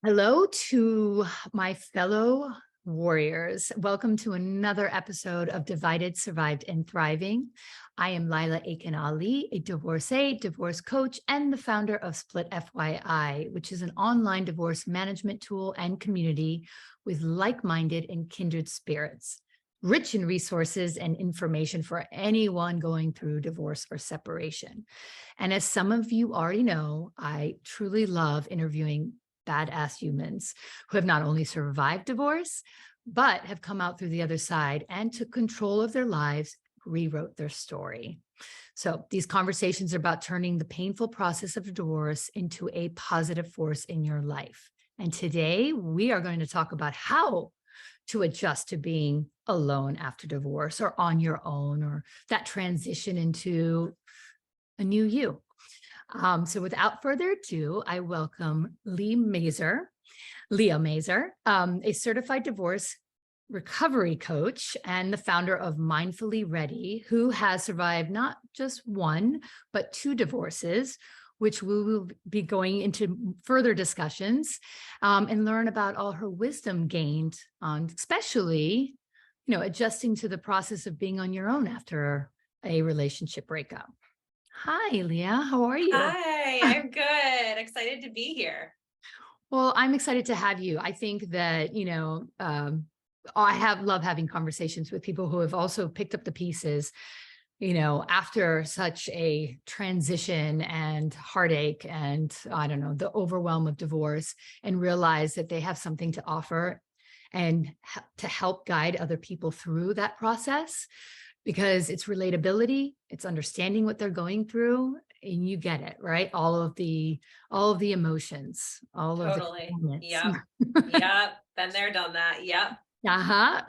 Hello to my fellow warriors. Welcome to another episode of Divided, Survived, and Thriving. I am Laila Aitken, a divorcee, divorce coach, and the founder of Split.fyi, which is an online divorce management tool and community with like-minded and kindred spirits, rich in resources and information for anyone going through divorce or separation. And as some of you already know, I truly love interviewing badass humans who have not only survived divorce, but have come out through the other side and took control of their lives, rewrote their story. So these conversations are about turning the painful process of divorce into a positive force in your life. And today we are going to talk about how to adjust to being alone after divorce or on your own, or that transition into a new you. So without further ado, I welcome Leah Mazur, a certified divorce recovery coach and the founder of Mindfully Ready, who has survived not just one, but two divorces, which we will be going into further discussions and learn about all her wisdom gained on, especially, adjusting to the process of being on your own after a relationship breakup. Hi, Leah. How are you? Hi, I'm good. Excited to be here. Well, I'm excited to have you. I think that, love having conversations with people who have also picked up the pieces, after such a transition and heartache and I don't know, the overwhelm of divorce, and realize that they have something to offer and to help guide other people through that process. Because it's relatability, it's understanding what they're going through, and you get it, right? All of the emotions, all of the Totally. comments. Yep. Yep. Been there, done that. Yep. Uh-huh.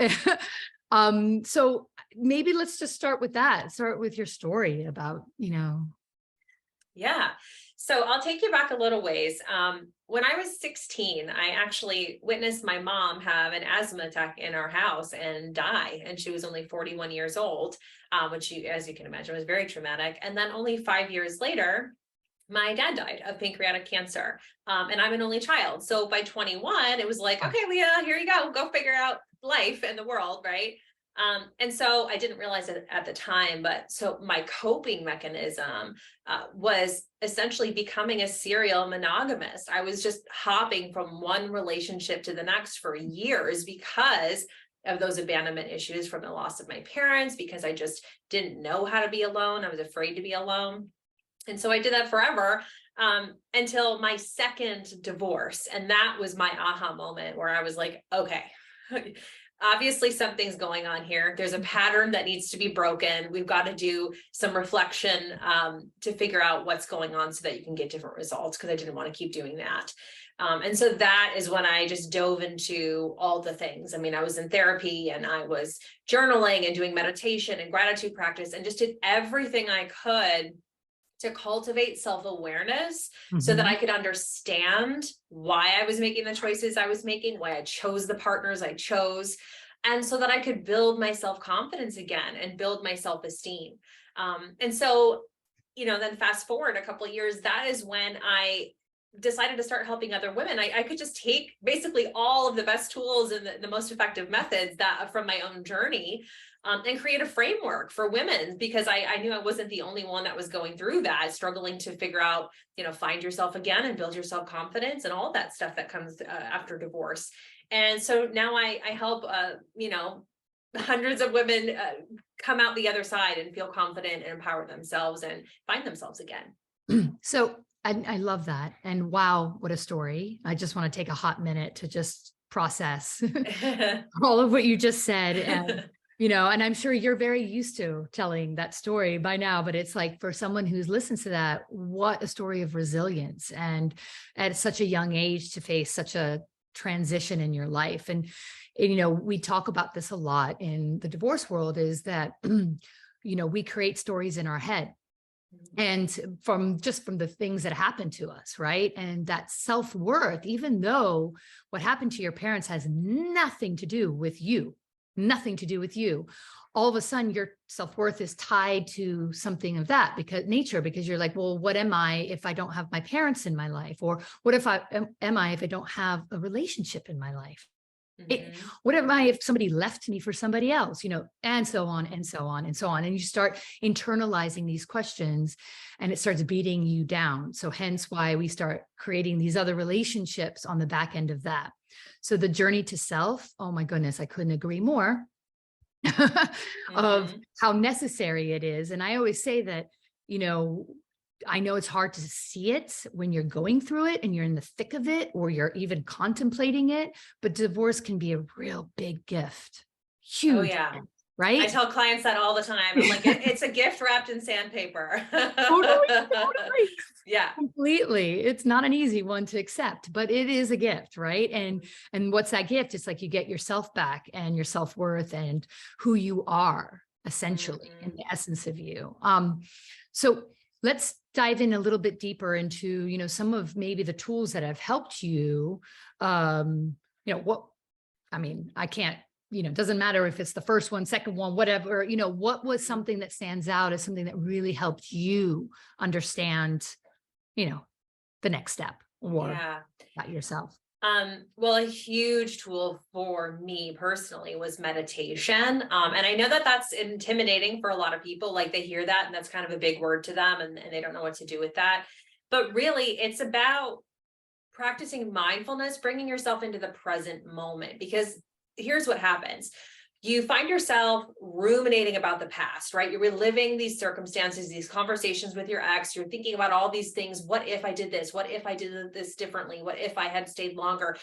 So maybe let's just start with that. Start with your story about, Yeah. So I'll take you back a little ways. When I was 16, I actually witnessed my mom have an asthma attack in our house and die. And she was only 41 years old, which, as you can imagine, was very traumatic. And then only 5 years later, my dad died of pancreatic cancer. And I'm an only child. So by 21, it was like, okay, Leah, here you go figure out life and the world, right? And so I didn't realize it at the time, but so my coping mechanism was essentially becoming a serial monogamist. I was just hopping from one relationship to the next for years because of those abandonment issues from the loss of my parents, because I just didn't know how to be alone. I was afraid to be alone. And so I did that forever until my second divorce. And that was my aha moment where I was like, okay, obviously something's going on here. There's a pattern that needs to be broken. We've got to do some reflection to figure out what's going on so that you can get different results, because I didn't want to keep doing that. And so that is when I just dove into all the things. I mean, I was in therapy and I was journaling and doing meditation and gratitude practice and just did everything I could to cultivate self-awareness so that I could understand why I was making the choices I was making, why I chose the partners I chose, and so that I could build my self-confidence again and build my self-esteem. And so, then fast forward a couple of years, that is when I decided to start helping other women. I could just take basically all of the best tools and the most effective methods that from my own journey and create a framework for women, because I knew I wasn't the only one that was going through that, struggling to figure out, find yourself again and build your self-confidence and all that stuff that comes after divorce. And so now I help, hundreds of women come out the other side and feel confident and empower themselves and find themselves again. So I love that. And wow, what a story. I just want to take a hot minute to just process all of what you just said. And, and I'm sure you're very used to telling that story by now, but it's like, for someone who's listened to that, what a story of resilience, and at such a young age to face such a transition in your life. And we talk about this a lot in the divorce world, is that, we create stories in our head. And from the things that happen to us, right? And that self-worth, even though what happened to your parents has nothing to do with you, nothing to do with you. All of a sudden your self-worth is tied to something of that because you're like, well, what am I if I don't have my parents in my life? Or what if am I if I don't have a relationship in my life? What am I if somebody left me for somebody else, and so on and so on and so on. And you start internalizing these questions and it starts beating you down. So hence why we start creating these other relationships on the back end of that. So the journey to self, oh my goodness, I couldn't agree more of how necessary it is. And I always say that, I know it's hard to see it when you're going through it and you're in the thick of it, or you're even contemplating it, but divorce can be a real big gift. Huge. Oh, yeah. Gift, right? I tell clients that all the time. I'm like, it's a gift wrapped in sandpaper. Totally. Yeah. Completely. It's not an easy one to accept, but it is a gift, right? And what's that gift? It's like you get yourself back and your self-worth and who you are, essentially, in the essence of you. So let's dive in a little bit deeper into, some of maybe the tools that have helped you. I can't, it doesn't matter if it's the first one, second one, whatever, what was something that stands out as something that really helped you understand, the next step or about yourself? Well, a huge tool for me personally was meditation. And I know that that's intimidating for a lot of people. Like they hear that and that's kind of a big word to them and they don't know what to do with that. But really it's about practicing mindfulness, bringing yourself into the present moment, because here's what happens. You find yourself ruminating about the past, right? You're reliving these circumstances, these conversations with your ex. You're thinking about all these things. What if I did this? What if I did this differently? What if I had stayed longer?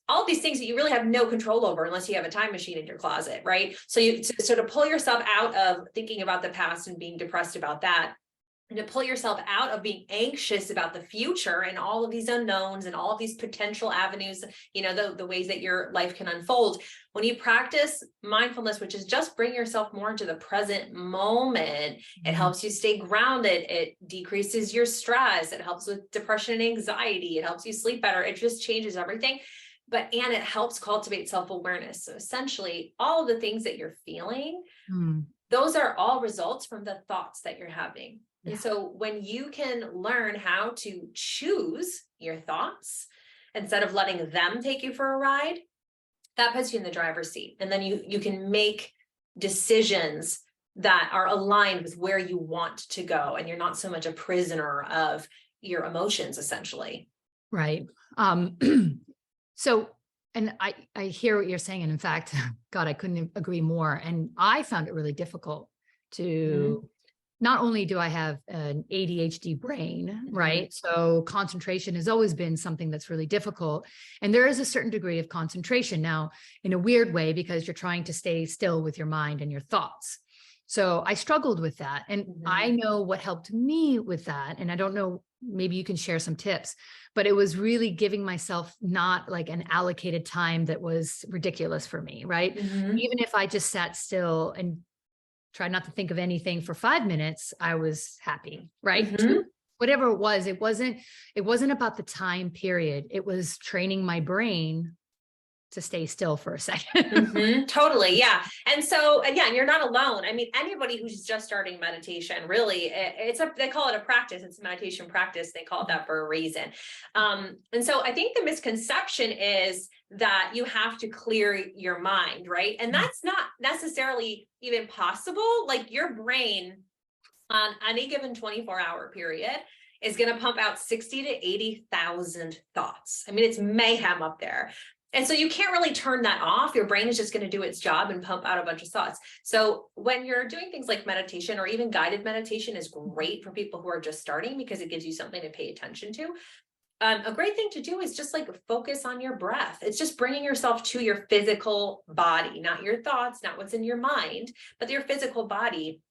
All these things that you really have no control over unless you have a time machine in your closet, right? So to sort of pull yourself out of thinking about the past and being depressed about that, and to pull yourself out of being anxious about the future and all of these unknowns and all of these potential avenues, the ways that your life can unfold. When you practice mindfulness, which is just bring yourself more into the present moment, it helps you stay grounded. It decreases your stress. It helps with depression and anxiety. It helps you sleep better. It just changes everything. And it helps cultivate self-awareness. So essentially all of the things that you're feeling, those are all results from the thoughts that you're having. And so when you can learn how to choose your thoughts instead of letting them take you for a ride, that puts you in the driver's seat. And then you can make decisions that are aligned with where you want to go. And you're not so much a prisoner of your emotions, essentially. Right. So, and I hear what you're saying. And in fact, God, I couldn't agree more. And I found it really difficult to not only do I have an ADHD brain, right? So concentration has always been something that's really difficult. And there is a certain degree of concentration now in a weird way, because you're trying to stay still with your mind and your thoughts. So I struggled with that. And I know what helped me with that. And I don't know, maybe you can share some tips, but it was really giving myself not like an allocated time that was ridiculous for me, right? Even if I just sat still and tried not to think of anything for 5 minutes, I was happy, right? Whatever it wasn't about the time period. It was training my brain to stay still for a second. Totally. Yeah. And so again, you're not alone. I mean, anybody who's just starting meditation, really, they call it a practice. It's a meditation practice. They call it that for a reason. And so I think the misconception is that you have to clear your mind, right? And that's not necessarily even possible. Like your brain on any given 24-hour period is going to pump out 60 to 80,000 thoughts. I mean, it's mayhem up there. And so you can't really turn that off. Your brain is just going to do its job and pump out a bunch of thoughts. So when you're doing things like meditation, or even guided meditation is great for people who are just starting, because it gives you something to pay attention to. A great thing to do is just like focus on your breath. It's just bringing yourself to your physical body, not your thoughts, not what's in your mind, but your physical body.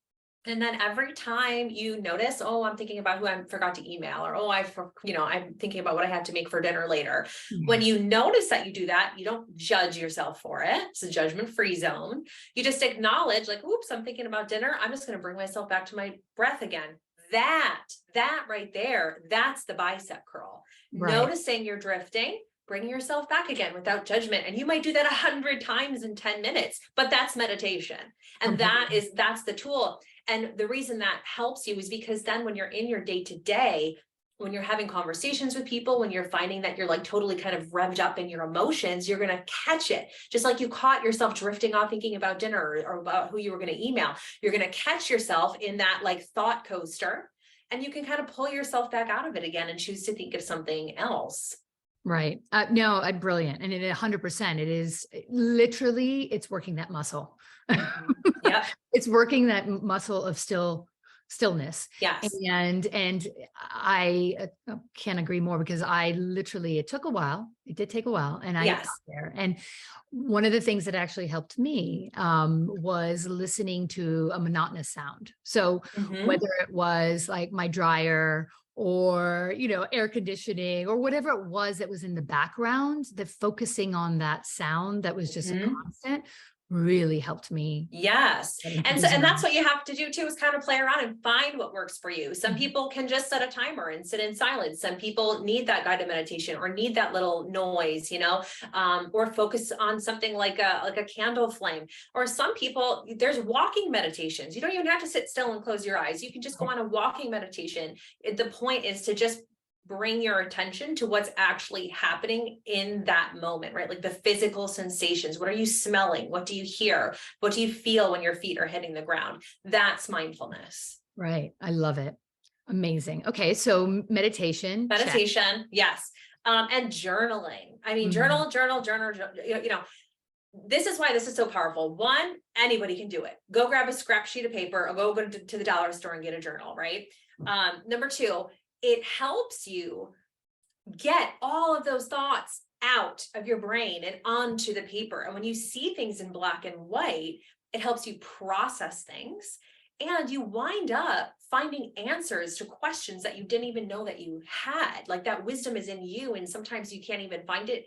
And then every time you notice, oh, I'm thinking about who I forgot to email, or, oh, I'm thinking about what I have to make for dinner later. When you notice that you do that, you don't judge yourself for it. It's a judgment-free zone. You just acknowledge like, oops, I'm thinking about dinner. I'm just going to bring myself back to my breath again. That right there, that's the bicep curl. Right. Noticing you're drifting, bringing yourself back again without judgment. And you might do that 100 times in 10 minutes, but that's meditation. And that's the tool. And the reason that helps you is because then when you're in your day to day, when you're having conversations with people, when you're finding that you're like totally kind of revved up in your emotions, you're going to catch it. Just like you caught yourself drifting off thinking about dinner or about who you were going to email, you're going to catch yourself in that like thought coaster, and you can kind of pull yourself back out of it again and choose to think of something else. Right. No, brilliant. And 100%, it is literally, it's working that muscle. Yeah. It's working that muscle of stillness. Yes. And I can't agree more, because I literally, it took a while. It did take a while, and I got there. And one of the things that actually helped me was listening to a monotonous sound. So whether it was like my dryer or, air conditioning or whatever it was that was in the background, that focusing on that sound that was just a constant really helped me. Yes. And that's what you have to do too, is kind of play around and find what works for you. Some people can just set a timer and sit in silence. Some people need that guided meditation or need that little noise, or focus on something like a candle flame. Or some people, there's walking meditations. You don't even have to sit still and close your eyes. You can just go on a walking meditation. The point is to just bring your attention to what's actually happening in that moment, right? Like the physical sensations. What are you smelling? What do you hear? What do you feel when your feet are hitting the ground? That's mindfulness. Right. I love it. Amazing. Okay. So meditation. Check. Yes. And journaling. I mean, journal. This is why this is so powerful. One, anybody can do it. Go grab a scrap sheet of paper or go to the dollar store and get a journal, right? Number two, it helps you get all of those thoughts out of your brain and onto the paper. And when you see things in black and white, it helps you process things, and you wind up finding answers to questions that you didn't even know that you had. Like that wisdom is in you, and sometimes you can't even find it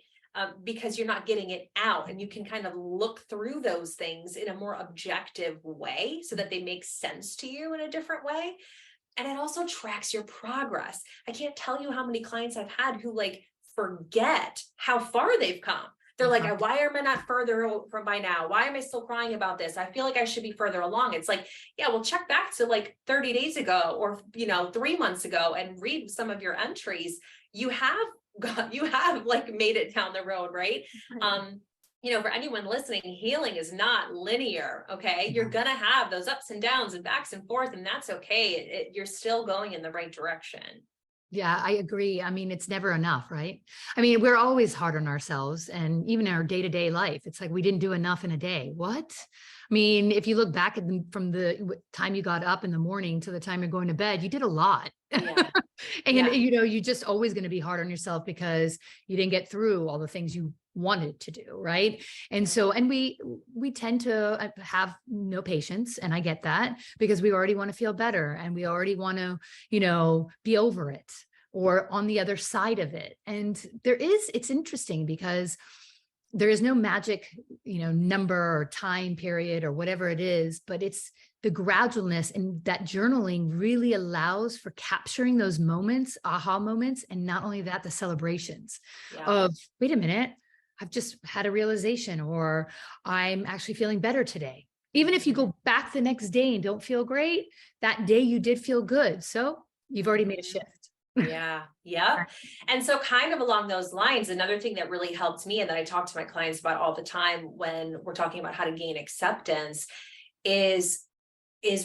because you're not getting it out. And you can kind of look through those things in a more objective way so that they make sense to you in a different way. And it also tracks your progress. I can't tell you how many clients I've had who like forget how far they've come. They're like, why am I not further from by now? Why am I still crying about this? I feel like I should be further along. It's like, yeah, well, check back to like 30 days ago or, 3 months ago and read some of your entries. You have like made it down the road, right? For anyone listening, healing is not linear. Okay. You're going to have those ups and downs and backs and forth, and that's okay. You're still going in the right direction. Yeah, I agree. I mean, it's never enough, right? I mean, we're always hard on ourselves, and even in our day-to-day life, it's like we didn't do enough in a day. What? I mean, if you look back at from the time you got up in the morning to the time you're going to bed, you did a lot. Yeah. And, you're just always going to be hard on yourself because you didn't get through all the things you wanted to do. Right. And so, and we tend to have no patience. And I get that, because we already want to feel better and we already want to, be over it or on the other side of it. And it's interesting because there is no magic, number or time period or whatever it is, but it's the gradualness, and that journaling really allows for capturing those moments, aha moments. And not only that, the celebrations of, wait a minute, I've just had a realization, or I'm actually feeling better today. Even if you go back the next day and don't feel great, that day you did feel good. So you've already made a shift. Yeah. Yeah. And so kind of along those lines, another thing that really helped me and that I talk to my clients about all the time when we're talking about how to gain acceptance is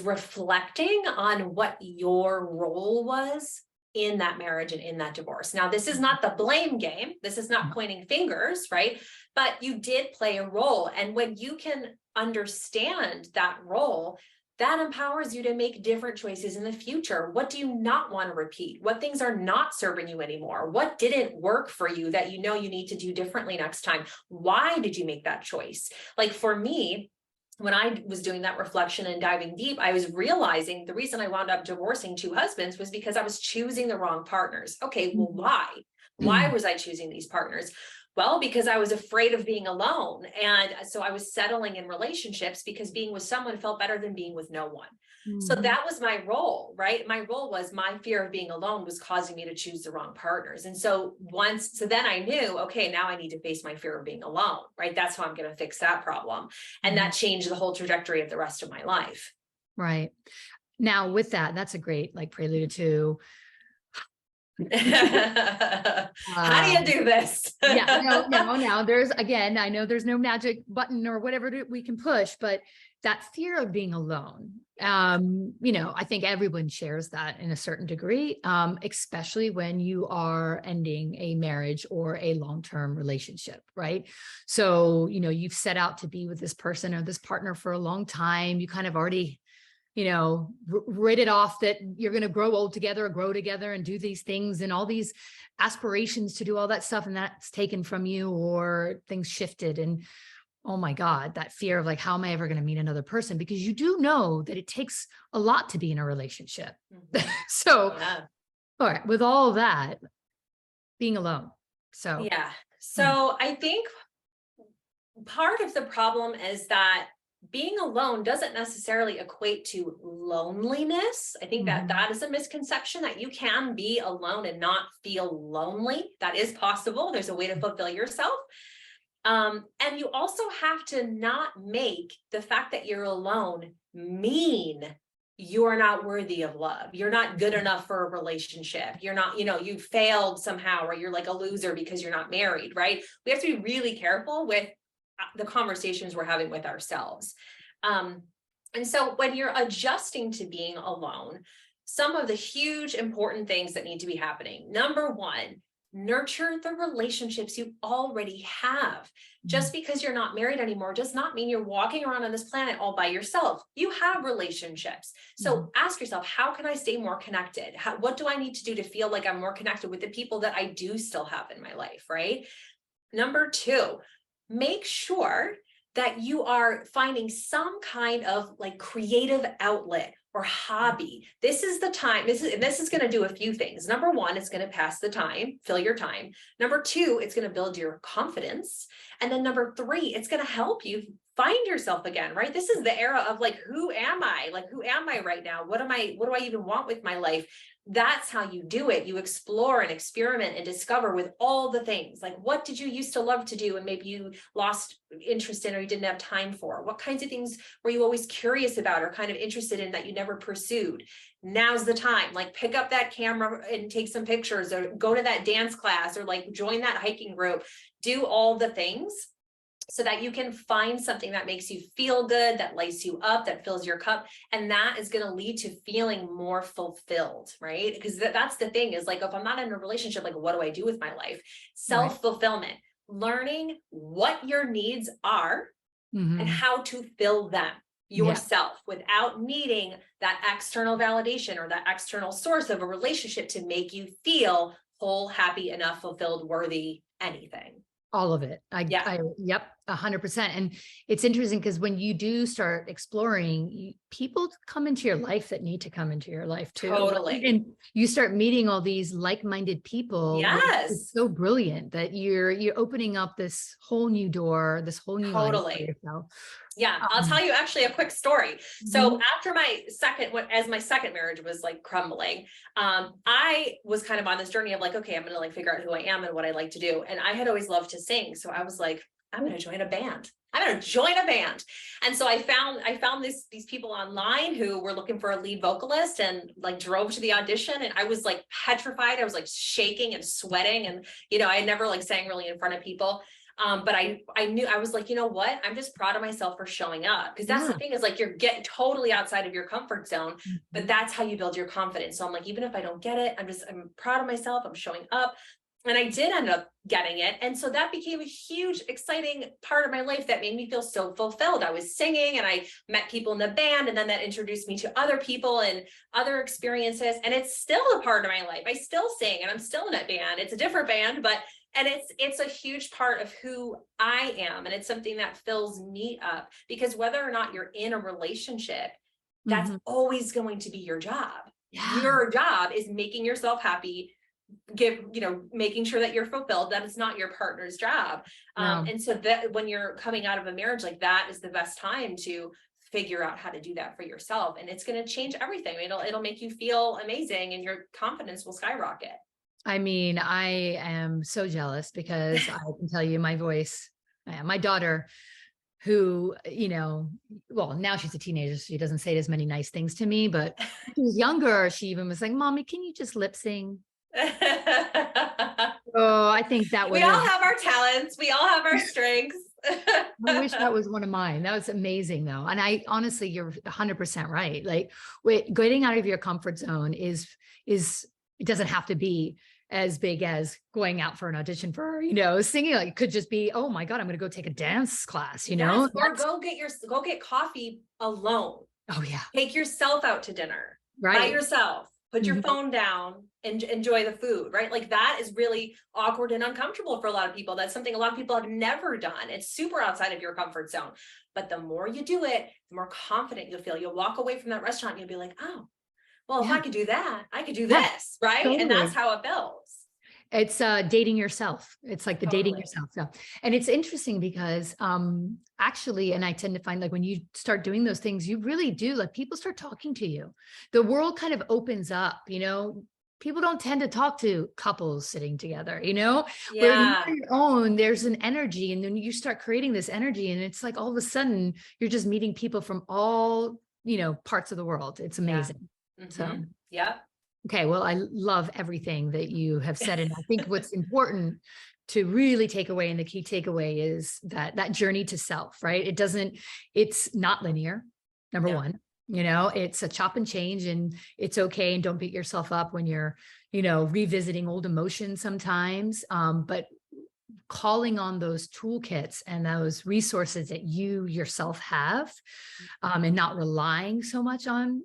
reflecting on what your role was in that marriage and in that divorce. Now, this is not the blame game. This is not pointing fingers, right? But you did play a role. And when you can understand that role, that empowers you to make different choices in the future. What do you not want to repeat? What things are not serving you anymore? What didn't work for you that you need to do differently next time? Why did you make that choice? Like for me, when I was doing that reflection and diving deep, I was realizing the reason I wound up divorcing 2 husbands was because I was choosing the wrong partners. Okay, well, why? Why was I choosing these partners? Well, because I was afraid of being alone. And so I was settling in relationships because being with someone felt better than being with no one. So Mhm. that was my role, right? My role was my fear of being alone was causing me to choose the wrong partners. And so then I knew, okay, now I need to face my fear of being alone, right? That's how I'm going to fix that problem. And Mhm. that changed the whole trajectory of the rest of my life. Right. Now with that, that's a great like prelude to How do you um do this? yeah, no, there's again, I know there's no magic button or whatever we can push, but that fear of being alone, I think everyone shares that in a certain degree, especially when you are ending a marriage or a long-term relationship, right? So, you've set out to be with this person or this partner for a long time. You kind of already write it off that you're going to grow old together or grow together and do these things and all these aspirations to do all that stuff. And that's taken from you or things shifted. And oh my God, that fear of like, how am I ever going to meet another person? Because you do know that it takes a lot to be in a relationship. Mhm. So, Yeah. all right, with all of that, being alone. So, Yeah. mm, So I think part of the problem is that being alone doesn't necessarily equate to loneliness. I think that mhm, that is a misconception that you can be alone and not feel lonely. That is possible. There's a way to fulfill yourself. And you also have to not make the fact that you're alone mean you're not worthy of love. You're not good enough for a relationship. You're not, you failed somehow, or you're like a loser because you're not married, right? We have to be really careful with the conversations we're having with ourselves. Um, and so when you're adjusting to being alone, some of the huge important things that need to be happening. Number one, nurture the relationships you already have. mhm, Just because you're not married anymore does not mean you're walking around on this planet all by yourself. You have relationships. mhm, So ask yourself, how can I stay more connected? What do I need to do to feel like I'm more connected with the people that I do still have in my life, right? Number two, make sure that you are finding some kind of like creative outlet or hobby. This is the time. This is going to do a few things. Number one, it's going to pass the time, fill your time. Number two, it's going to build your confidence. And then number three, it's going to help you find yourself again, right? This is the era of like, who am I? Like, who am I right now? What do I even want with my life? That's how you do it. You explore and experiment and discover with all the things. Like, what did you used to love to do and maybe you lost interest in or you didn't have time for? What kinds of things were you always curious about or kind of interested in that you never pursued? Now's the time. Like, pick up that camera and take some pictures, or go to that dance class, or like join that hiking group. Do all the things so that you can find something that makes you feel good, that lights you up, that fills your cup. And that is going to lead to feeling more fulfilled, right? Because that's the thing, is like, if I'm not in a relationship, like, what do I do with my life? right. Self-fulfillment, learning what your needs are and Mhm, how to fill them yeah. yourself without needing that external validation or that external source of a relationship to make you feel whole, happy, enough, fulfilled, worthy, anything. All of it. Yeah, Yep, 100%. And it's interesting because when you do start exploring, people come into your life that need to come into your life too, right? totally. And you start meeting all these like-minded people. It's Yes, so brilliant that you're opening up this whole new door, this whole new life for totally. yourself. Yeah, I'll Um, tell you actually a quick story. So mhm, after as my second marriage was like crumbling, I was kind of on this journey of like, okay, I'm gonna like figure out who I am and what I like to do. And I had always loved to sing. So I was like, I'm gonna join a band. I'm gonna join a band. And so I found these people online who were looking for a lead vocalist, and like drove to the audition, and I was like petrified. I was like shaking and sweating. And I had never like sang really in front of people. But I knew, I was like, you know what? I'm just proud of myself for showing up. Because that's the yeah. thing, is like, you're getting totally outside of your comfort zone, but Mhm. that's how you build your confidence. So I'm like, even if I don't get it, I'm proud of myself. I'm showing up. And I did end up getting it. And so that became a huge, exciting part of my life that made me feel so fulfilled. I was singing and I met people in the band, and then that introduced me to other people and other experiences. And it's still a part of my life. I still sing and I'm still in that band. It's a different band, but and it's a huge part of who I am. And it's something that fills me up, because whether or not you're in a relationship, that's Mhm. always going to be your job. Yeah. Your job is making yourself happy, making sure that you're fulfilled. That is not your partner's job. No. And so that when you're coming out of a marriage like that, is the best time to figure out how to do that for yourself. And it's going to change everything. It'll make you feel amazing and your confidence will skyrocket. I mean, I am so jealous because I can tell you my voice, my daughter, who, well, now she's a teenager, so she doesn't say as many nice things to me, but when she was younger, she even was like, Mommy, can you just lip sing? Oh, I think that We would all have, have our talents. We all have our strengths. I wish that was one of mine. That was amazing though. And I honestly, you're 100% right. Like getting out of your comfort zone is, it doesn't have to be as big as going out for an audition for, singing. Like it could just be, oh my God, I'm going to go take a dance class, Yes, or go get coffee alone. Oh yeah. Take yourself out to dinner by Right. yourself. Put your Mhm. phone down and enjoy the food, right? Like that is really awkward and uncomfortable for a lot of people. That's something a lot of people have never done. It's super outside of your comfort zone. But the more you do it, the more confident you'll feel. You'll walk away from that restaurant and you'll be like, oh, well, if Yeah. I could do that, I could do Yeah. this, right? Totally. And that's how it builds. It's dating yourself. It's like the dating Totally. yourself stuff. And it's interesting because actually, and I tend to find like when you start doing those things, you really do, like people start talking to you. The world kind of opens up, people don't tend to talk to couples sitting together, where when you're Yeah. on your own, there's an energy. And then you start creating this energy and it's like all of a sudden you're just meeting people from all, parts of the world. It's amazing. Yeah. So, Yep. okay, well, I love everything that you have said. And I think what's important to really take away, and the key takeaway is that journey to self, right? It's not linear, number No. one, it's a chop and change and it's okay. And don't beat yourself up when you're, revisiting old emotions sometimes. But calling on those toolkits and those resources that you yourself have, and not relying so much on,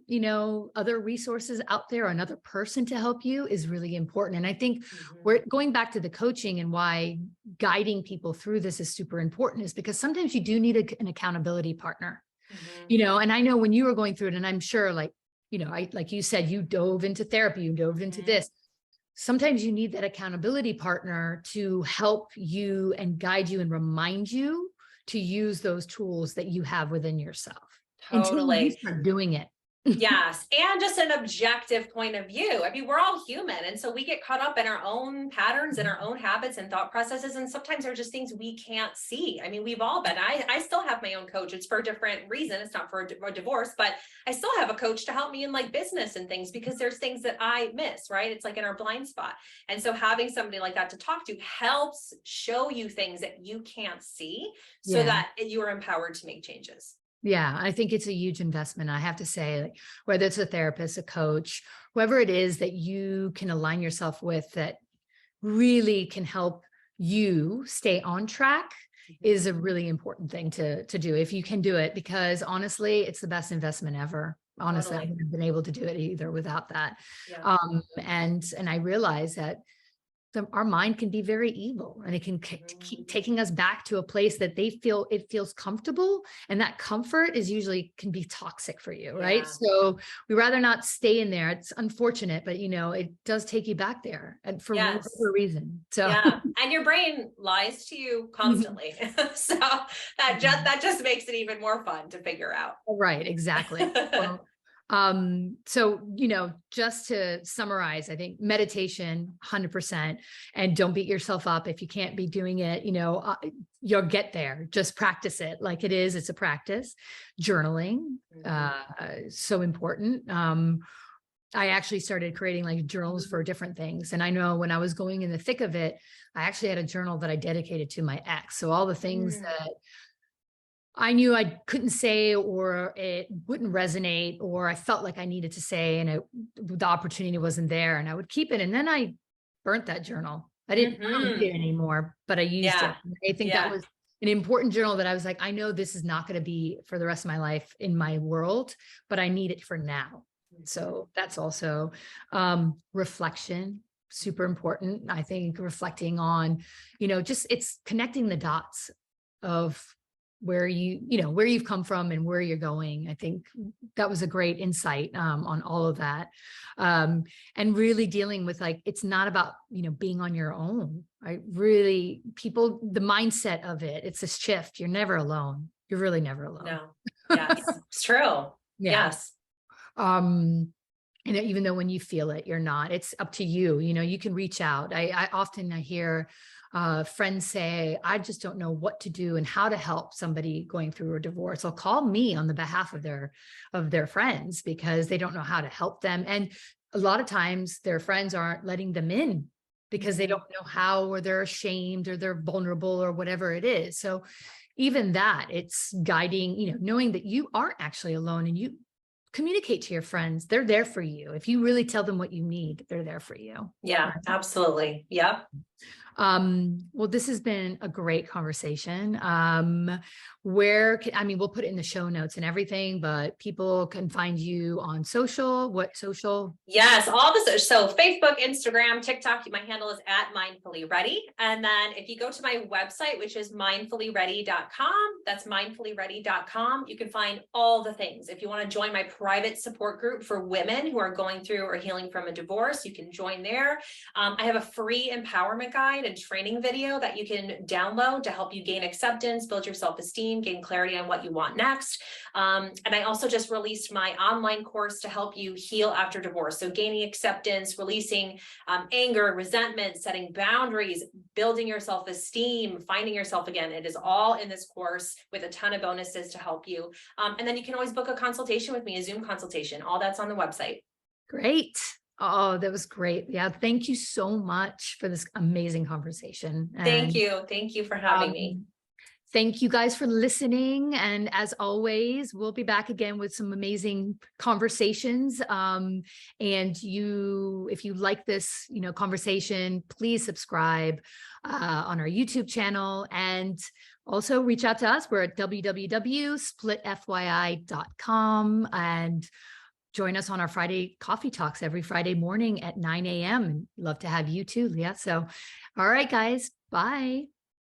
other resources out there or another person to help you is really important. And I think we're going back to the coaching and why guiding people through this is super important is because sometimes you do need an accountability partner, and I know when you were going through it, and I'm sure like you said, you dove into therapy, you dove into this. Sometimes you need that accountability partner to help you and guide you and remind you to use those tools that you have within yourself until you Totally. start doing it. Yes. And just an objective point of view. I mean, we're all human. And so we get caught up in our own patterns and our own habits and thought processes. And sometimes they're just things we can't see. I mean, we've all been, I still have my own coach. It's for a different reason. It's not for a divorce, but I still have a coach to help me in like business and things because there's things that I miss, right? It's like in our blind spot. And so having somebody like that to talk to helps show you things that you can't see so that you are empowered to make changes. Yeah, I think it's a huge investment. I have to say, like, whether it's a therapist, a coach, whoever it is that you can align yourself with that really can help you stay on track is a really important thing to do if you can do it, because honestly, it's the best investment ever. Honestly, I wouldn't have been able to do it either without that. Yeah. And I realize that our mind can be very evil and it can keep taking us back to a place that it feels comfortable. And that comfort is usually can be toxic for you. Right. So we rather not stay in there. It's unfortunate, but it does take you back there and for whatever reason. So and your brain lies to you constantly. So that just makes it even more fun to figure out. Right. Exactly. Well, so, just to summarize, I think meditation, 100%, and don't beat yourself up if you can't be doing it, you'll get there. Just practice it like it is. It's a practice. Journaling, so important. I actually started creating like journals for different things. And I know when I was going in the thick of it, I actually had a journal that I dedicated to my ex. So all the things that I knew I couldn't say, or it wouldn't resonate, or I felt like I needed to say, and the opportunity wasn't there, and I would keep it. And then I burnt that journal. I don't need it anymore, but I used it. I think that was an important journal that I was like, I know this is not going to be for the rest of my life in my world, but I need it for now. So that's also reflection, super important. I think reflecting on, just it's connecting the dots of where where you've come from and where you're going. I think that was a great insight on all of that. And really dealing with like, it's not about, being on your own. Right? Really the mindset of it, it's a shift. You're never alone. You're really never alone. No. Yes, it's true. Yeah. Yes. Um, and even though when you feel it, you're not, it's up to you. You can reach out. I hear friends say, I just don't know what to do and how to help somebody going through a divorce. They'll call me on the behalf of their friends because they don't know how to help them. And a lot of times their friends aren't letting them in because they don't know how, or they're ashamed, or they're vulnerable, or whatever it is. So even that, it's guiding, knowing that you aren't actually alone, and you communicate to your friends. They're there for you. If you really tell them what you need, they're there for you. Yeah, absolutely. Yep. Well, this has been a great conversation. We'll put it in the show notes and everything, but people can find you on social. What social? Yes, all this. So Facebook, Instagram, TikTok, my handle is at Mindfully Ready. And then if you go to my website, which is mindfullyready.com, that's mindfullyready.com, you can find all the things. If you want to join my private support group for women who are going through or healing from a divorce, you can join there. I have a free empowerment guide and training video that you can download to help you gain acceptance, build your self-esteem, gain clarity on what you want next. And I also just released my online course to help you heal after divorce. So gaining acceptance, releasing anger, resentment, setting boundaries, building your self-esteem, finding yourself again. It is all in this course with a ton of bonuses to help you. And then you can always book a consultation with me, a Zoom consultation. All that's on the website. Great. Oh, that was great. Yeah. Thank you so much for this amazing conversation. Thank you. Thank you for having me. Thank you guys for listening. And as always, we'll be back again with some amazing conversations. And if you like this, conversation, please subscribe on our YouTube channel, and also reach out to us. We're at www.split.fyi.com, and join us on our Friday coffee talks every Friday morning at 9 a.m. And love to have you too, Leah. So, all right, guys, bye.